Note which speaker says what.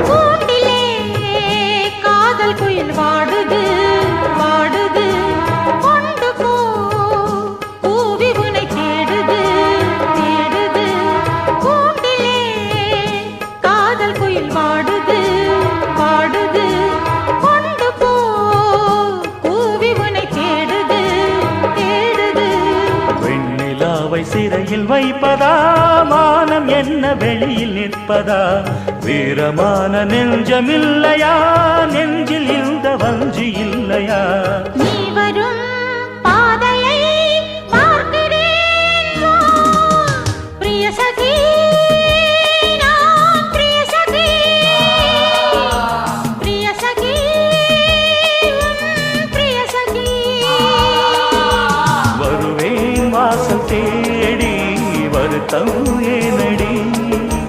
Speaker 1: கூண்டிலே காதல் குயில் வாடுது வாடுது கொண்டு போ கூவி உனை தேடுது தேடுது கூண்டிலே காதல் குயில் வாடுது வாடுது கொண்டு போ கூவி உனை தேடுது தேடுது
Speaker 2: வெண்ணிலாவை சிறையில் வைப்பதா மானம் என்ன வெளியில் நிற்பதா வீரமான நெஞ்சமில்லையா நெஞ்சில் இந்த வஞ்சி இல்லையா
Speaker 1: நீ